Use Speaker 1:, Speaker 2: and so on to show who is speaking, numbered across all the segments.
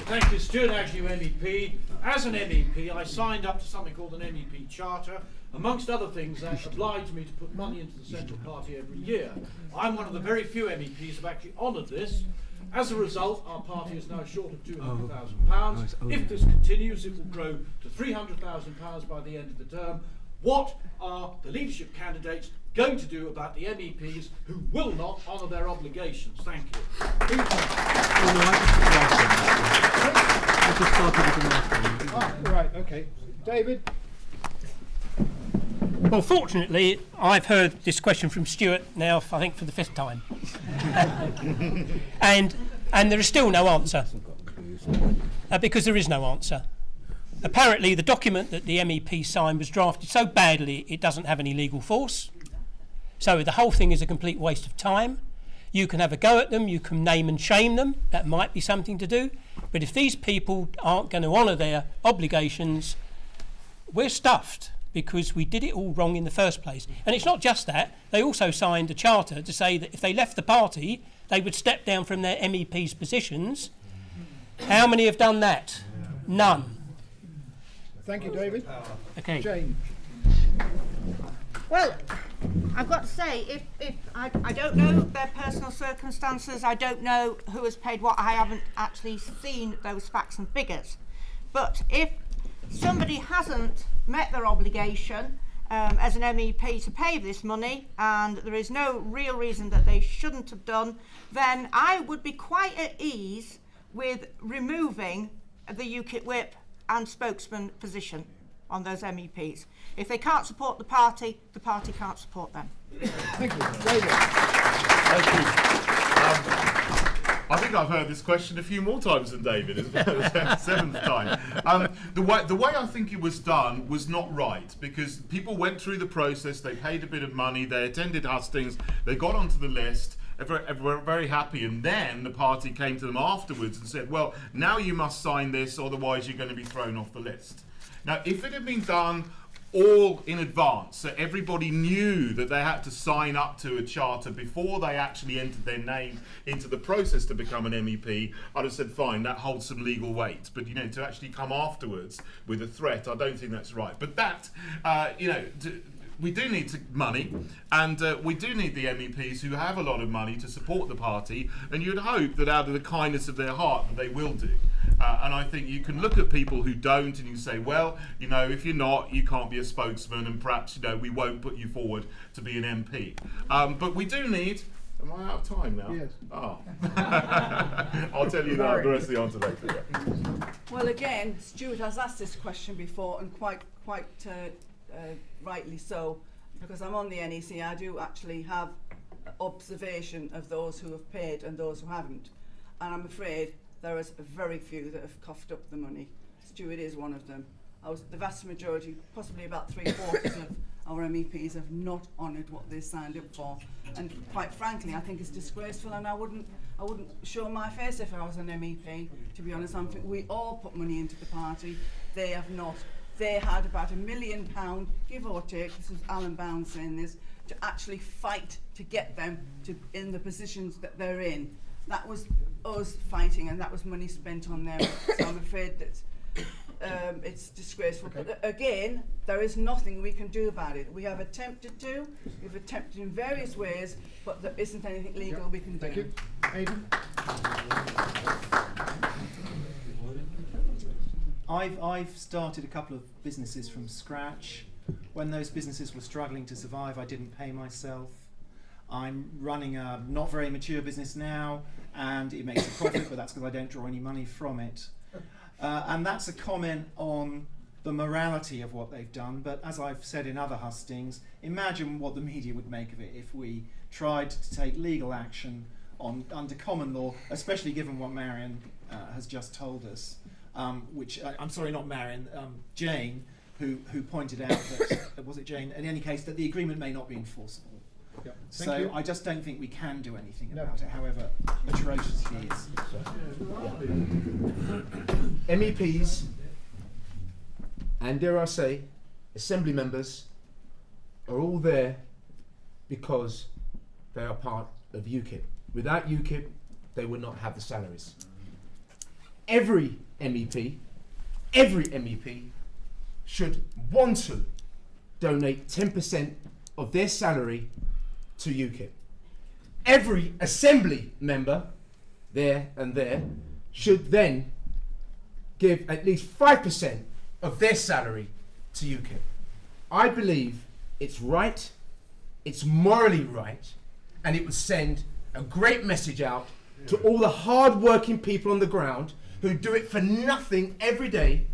Speaker 1: Thank you, Stuart Agnew, MEP. As an MEP, I signed up to something called an MEP Charter. Amongst other things, that obliged me to put money into the Central Party every year. I'm one of the very few MEPs who have actually honoured this. As a result, our party is now short of £200,000. If this continues, it will grow to £300,000 by the end of the term. What are the leadership candidates going to do about the MEPs who will not honour their obligations? Thank you.
Speaker 2: Right, okay. David?
Speaker 3: Well, fortunately, I've heard this question from Stuart now, I think, for the 5th time. and there is still no answer. Because there is no answer. Apparently, the document that the MEP signed was drafted so badly it doesn't have any legal force. So the whole thing is a complete waste of time. You can have a go at them, you can name and shame them, that might be something to do. But if these people aren't going to honour their obligations, we're stuffed, because we did it all wrong in the first place. And it's not just that, they also signed a charter to say that if they left the party, they would step down from their MEP's positions. How many have done that? None.
Speaker 2: Thank you, David.
Speaker 3: Okay.
Speaker 2: Jane?
Speaker 4: Well, I've got to say, if I don't know their personal circumstances, I don't know who has paid what, I haven't actually seen those facts and figures. But if somebody hasn't met their obligation as an MEP to pay this money, and there is no real reason that they shouldn't have done, then I would be quite at ease with removing the UKIP whip and spokesman position on those MEPs. If they can't support the party can't support them.
Speaker 2: Thank you. David?
Speaker 5: Thank you. I think I've heard this question a few more times than David. It's the 7th time. The way I think it was done was not right, because people went through the process, they paid a bit of money, they attended hustings, they got onto the list, were very happy, and then the party came to them afterwards and said, well, now you must sign this, otherwise you're going to be thrown off the list. Now, if it had been done all in advance, so everybody knew that they had to sign up to a charter before they actually entered their name into the process to become an MEP, I'd have said, fine, that holds some legal weight. But, to actually come afterwards with a threat, I don't think that's right. But that, we do need money, and we do need the MEPs who have a lot of money to support the party, and you'd hope that out of the kindness of their heart that they will do. And I think you can look at people who don't and you say, well, if you're not, you can't be a spokesman, and perhaps, we won't put you forward to be an MP. But we do need... Am I out of time now?
Speaker 2: Yes.
Speaker 5: Oh. I'll tell you the rest of the answer later.
Speaker 6: Well, again, Stuart has asked this question before, and quite rightly so, because I'm on the NEC. I do actually have observation of those who have paid and those who haven't, and I'm afraid there is very few that have coughed up the money. Stuart is one of them. The vast majority, possibly about 3/4 of our MEPs, have not honoured what they signed up for, and quite frankly, I think it's disgraceful, and I wouldn't show my face if I was an MEP. To be honest, we all put money into the party. They have not. They had about £1 million, give or take, this is Alan Bound saying this, to actually fight to get them in the positions that they're in. That was us fighting, and that was money spent on them. So I'm afraid that it's disgraceful. But again, there is nothing we can do about it. We have attempted to, we've attempted in various ways, but there isn't anything legal we can do.
Speaker 2: Thank you. Aidan?
Speaker 7: I've started a couple of businesses from scratch. When those businesses were struggling to survive, I didn't pay myself. I'm running a not very mature business now, and it makes a profit, but that's because I don't draw any money from it. And that's a comment on the morality of what they've done, but as I've said in other hustings, imagine what the media would make of it if we tried to take legal action under common law, especially given what Marion has just told us. Which I'm sorry, not Marion, Jane, who pointed out that was it Jane? In any case, that the agreement may not be enforceable.
Speaker 2: Yep.
Speaker 7: So
Speaker 2: you.
Speaker 7: I just don't think we can do anything about it, however atrocious it is.
Speaker 8: MEPs, and dare I say, assembly members, are all there because they are part of UKIP. Without UKIP, they would not have the salaries. Every MEP should want to donate 10% of their salary to UKIP. Every assembly member there should then give at least 5% of their salary to UKIP. I believe it's right, it's morally right, and it would send a great message out to all the hard-working people on the ground who do it for nothing every day,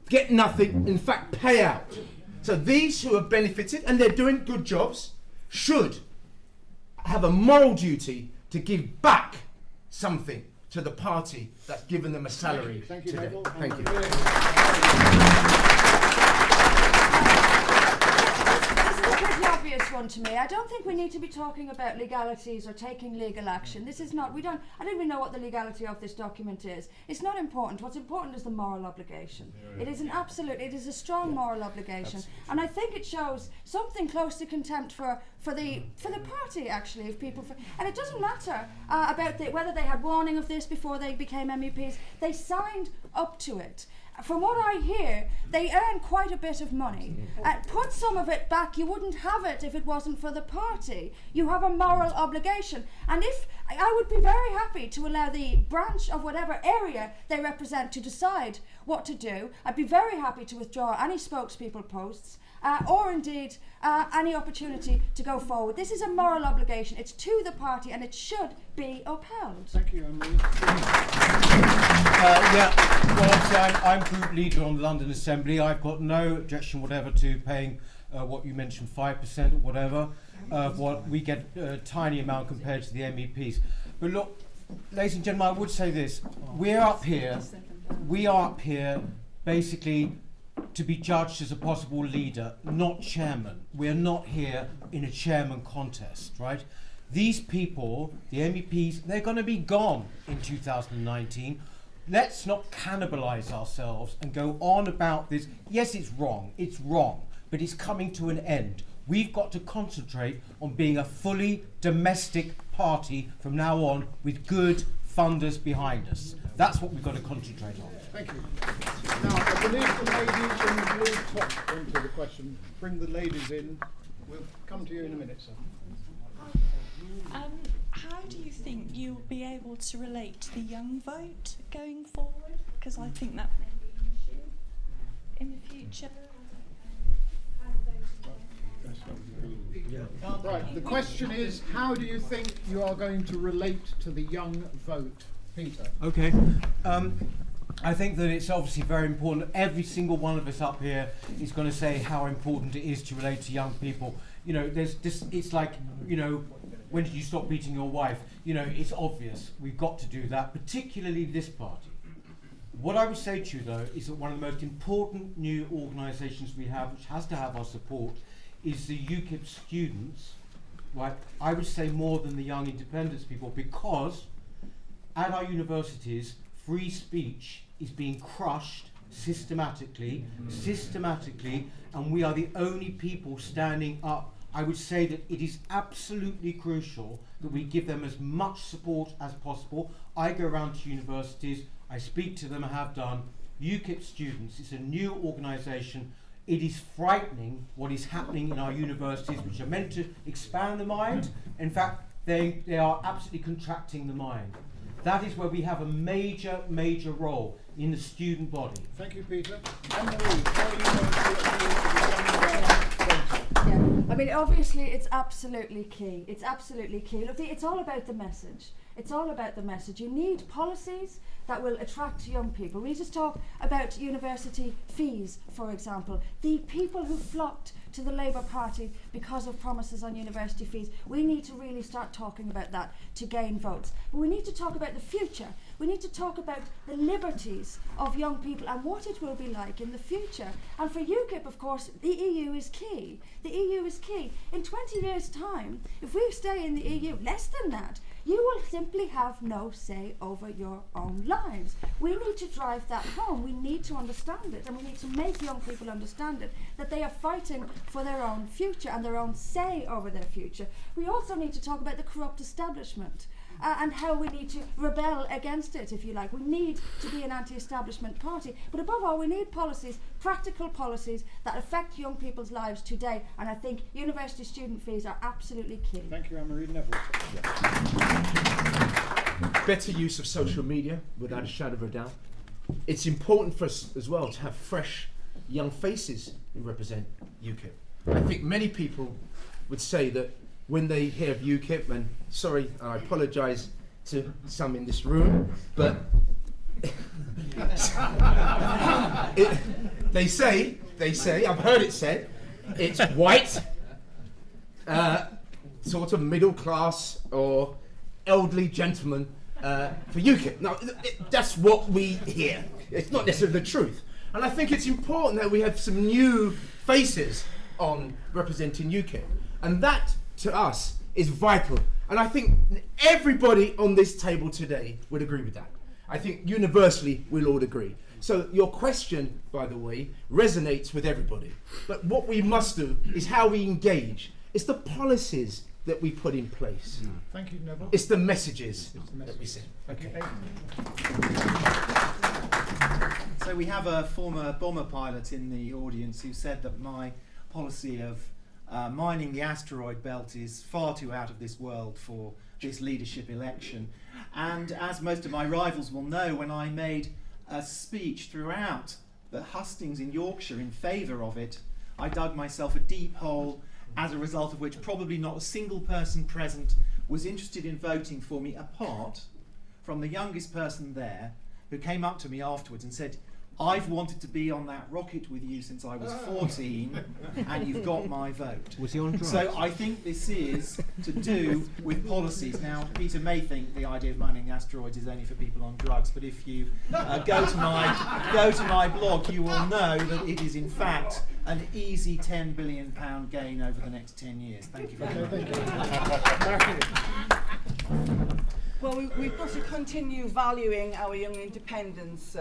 Speaker 8: get nothing, in fact pay out. So these who have benefited, and they're doing good jobs, should have a moral duty to give back something to the party that's given them a salary.
Speaker 2: Thank you,
Speaker 8: today.
Speaker 2: Mabel.
Speaker 8: Thank you.
Speaker 9: This is a pretty obvious one to me. I don't think we need to be talking about legalities or taking legal action. This is not, I don't even know what the legality of this document is. It's not important. What's important is the moral obligation. It is it is a strong moral obligation. And I think it shows something close to contempt for the party, actually, of people. And it doesn't matter about whether they had warning of this before they became MEPs. They signed up to it. From what I hear, they earn quite a bit of money. Put some of it back. You wouldn't have it if it wasn't for the party. You have a moral obligation. And if I would be very happy to allow the branch of whatever area they represent to decide what to do. I'd be very happy to withdraw any spokespeople posts. Or indeed any opportunity to go forward. This is a moral obligation. It's to the party and it should be upheld.
Speaker 2: Thank you, Emily.
Speaker 10: Well, obviously I'm group leader on the London Assembly. I've got no objection whatever to paying what you mentioned, 5% or whatever, of what we get, a tiny amount compared to the MEPs. But look, ladies and gentlemen, I would say this. We are up here basically to be judged as a possible leader, not chairman. We're not here in a chairman contest, right? These people, the MEPs, they're going to be gone in 2019. Let's not cannibalise ourselves and go on about this. Yes, it's wrong, but it's coming to an end. We've got to concentrate on being a fully domestic party from now on with good funders behind us. That's what we've got to concentrate on.
Speaker 2: Thank you. Now, I believe the ladies in the blue top wanted the question. Bring the ladies in. We'll come to you in a minute, sir.
Speaker 11: How do you think you'll be able to relate to the young vote going forward? Because I think that may be an issue in the future.
Speaker 2: Right, the question is, how do you think you are going to relate to the young vote? Peter.
Speaker 10: Okay. I think that it's obviously very important. Every single one of us up here is going to say how important it is to relate to young people. You know, there's just, it's like, you know, when did you stop beating your wife? You know, it's obvious. We've got to do that, particularly this party. What I would say to you, though, is that one of the most important new organisations we have, which has to have our support, is the UKIP students, right? I would say more than the young independence people, because at our universities, free speech is being crushed systematically, and we are the only people standing up. I would say that it is absolutely crucial that we give them as much support as possible. I go around to universities, I speak to them, I have done. UKIP students, it's a new organisation. It is frightening what is happening in our universities, which are meant to expand the mind. In fact, they are absolutely contracting the mind. That is where we have a major role in the student body.
Speaker 2: Thank you, Peter. Anne-Marie, how are you going to appeal to the young vote?
Speaker 9: Yeah, I mean, obviously, it's absolutely key. It's absolutely key. Look, it's all about the message. It's all about the message. You need policies that will attract young people. We just talk about university fees, for example. The people who flocked to the Labour Party because of promises on university fees, we need to really start talking about that to gain votes. But we need to talk about the future. We need to talk about the liberties of young people and what it will be like in the future. And for UKIP, of course, the EU is key. The EU is key. In 20 years' time, if we stay in the EU, less than that, you will simply have no say over your own lives. We need to drive that home. We need to understand it, and we need to make young people understand it, that they are fighting for their own future and their own say over their future. We also need to talk about the corrupt establishment. and how we need to rebel against it, if you like. We need to be an anti-establishment party, but above all, we need policies, practical policies that affect young people's lives today, and I think university student fees are absolutely key.
Speaker 2: Thank you, Anne-Marie Neville.
Speaker 8: Better use of social media, without a shadow of a doubt. It's important for us as well to have fresh young faces who represent UKIP. I think many people would say that when they hear of UKIP, and sorry, I apologise to some in this room, but they say, I've heard it said, it's white, sort of middle class or elderly gentlemen for UKIP. Now, that's what we hear. It's not necessarily the truth. And I think it's important that we have some new faces on representing UKIP. And that, to us, is vital. And I think everybody on this table today would agree with that. I think universally we'll all agree. So your question, by the way, resonates with everybody. But what we must do is how we engage. It's the policies that we put in place.
Speaker 2: Thank you, Neville.
Speaker 8: It's the messages that we send.
Speaker 2: Okay.
Speaker 7: So we have a former bomber pilot in the audience who said that my policy of mining the asteroid belt is far too out of this world for this leadership election. And as most of my rivals will know, when I made a speech throughout the hustings in Yorkshire in favour of it, I dug myself a deep hole, as a result of which probably not a single person present was interested in voting for me, apart from the youngest person there, who came up to me afterwards and said, I've wanted to be on that rocket with you since I was 14, and you've got my vote.
Speaker 10: Was he on drugs?
Speaker 7: So I think this is to do with policies. Now, Peter may think the idea of mining asteroids is only for people on drugs, but if you go to my blog, you will know that it is in fact an easy £10 billion gain over the next 10 years. Thank you very much.
Speaker 6: Well, we've got to continue valuing our young independents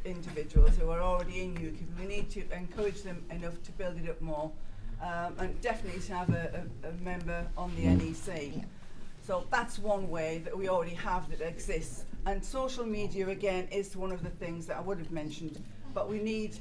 Speaker 6: individuals who are already in UKIP. We need to encourage them enough to build it up more, and definitely to have a member on the NEC. So that's one way that we already have that exists. And social media, again, is one of the things that I would have mentioned, but we need,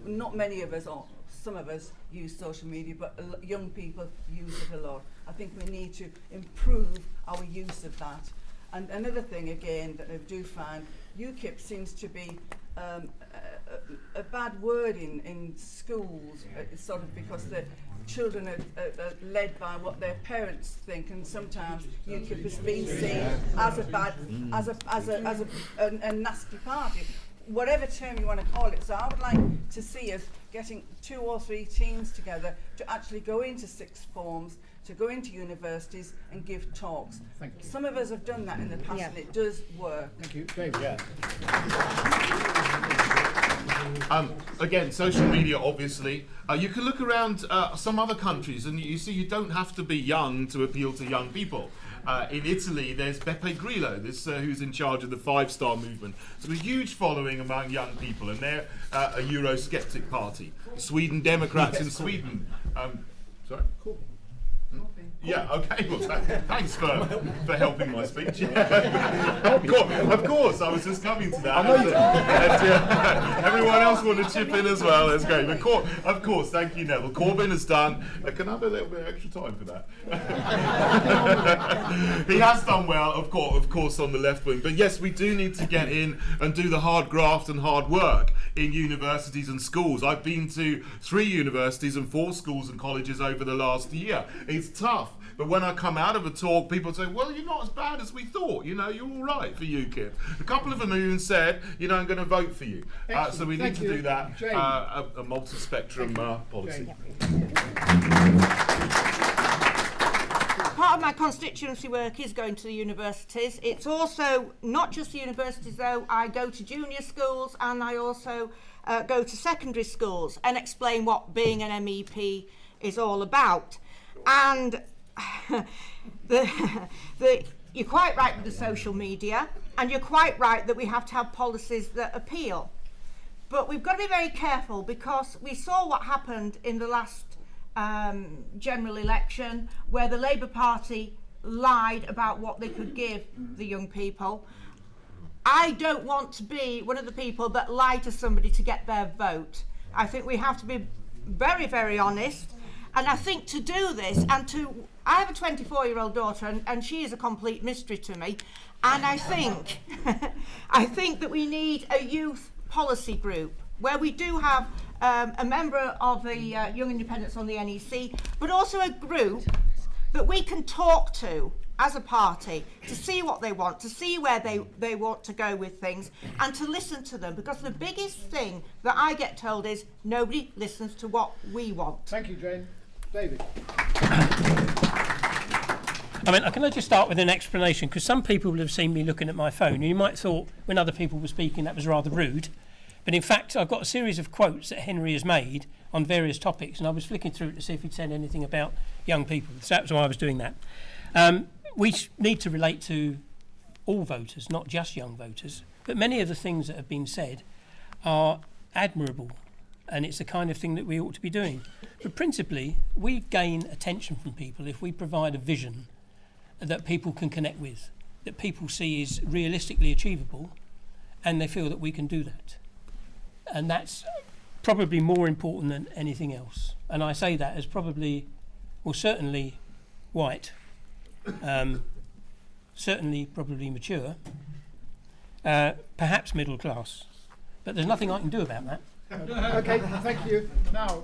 Speaker 6: not many of us, or some of us use social media, but young people use it a lot. I think we need to improve our use of that. And another thing, again, that I do find, UKIP seems to be a bad word in schools, sort of because the children are led by what their parents think, and sometimes UKIP has been seen as a bad, as a nasty party, whatever term you want to call it. So I would like to see us getting 2 or 3 teams together to actually go into sixth forms, to go into universities and give talks.
Speaker 2: Thank you.
Speaker 6: Some of us have done that in the past, and it does work.
Speaker 2: Thank you. David.
Speaker 5: Again, social media, obviously. You can look around some other countries and you see you don't have to be young to appeal to young people. In Italy, there's Beppe Grillo, who's in charge of the 5-star movement. So a huge following among young people, and they're a Eurosceptic party. Sweden Democrats in Sweden. Sorry?
Speaker 2: Cool.
Speaker 5: Yeah, okay, well, thanks for helping my speech. Of course, I was just coming to that. Everyone else want to chip in as well, that's great. But of course, thank you, Neville. Corbyn has done, can I have a little bit of extra time for that? He has done well, of course, on the left wing. But yes, we do need to get in and do the hard graft and hard work in universities and schools. I've been to 3 universities and 4 schools and colleges over the last year. It's tough. But when I come out of a talk, people say, well, you're not as bad as we thought. You know, you're all right for UKIP. A couple of them even said, you know, I'm going to vote for you. So we need to do that, a multi-spectrum policy.
Speaker 4: Part of my constituency work is going to the universities. It's also not just the universities, though. I go to junior schools and I also go to secondary schools and explain what being an MEP is all about. And you're quite right with the social media, and you're quite right that we have to have policies that appeal. But we've got to be very careful, because we saw what happened in the last general election, where the Labour Party lied about what they could give the young people. I don't want to be one of the people that lie to somebody to get their vote. I think we have to be very, very honest. And I think to do this, I have a 24-year-old daughter, and she is a complete mystery to me. And I think, I think that we need a youth policy group where we do have a member of the Young Independents on the NEC, but also a group that we can talk to as a party to see what they want, to see where they want to go with things, and to listen to them. Because the biggest thing that I get told is nobody listens to what we want.
Speaker 2: Thank you, Jane. David.
Speaker 3: I mean, can I just start with an explanation? Because some people will have seen me looking at my phone, and you might have thought when other people were speaking that was rather rude. But in fact, I've got a series of quotes that Henry has made on various topics, and I was flicking through it to see if he'd said anything about young people. So that's why I was doing that. We need to relate to all voters, not just young voters. But many of the things that have been said are admirable, and it's the kind of thing that we ought to be doing. But principally, we gain attention from people if we provide a vision that people can connect with, that people see is realistically achievable, and they feel that we can do that. And that's probably more important than anything else. And I say that as probably, well, certainly white, certainly probably mature, perhaps middle class. But there's nothing I can do about that.
Speaker 2: Okay, thank you. Now,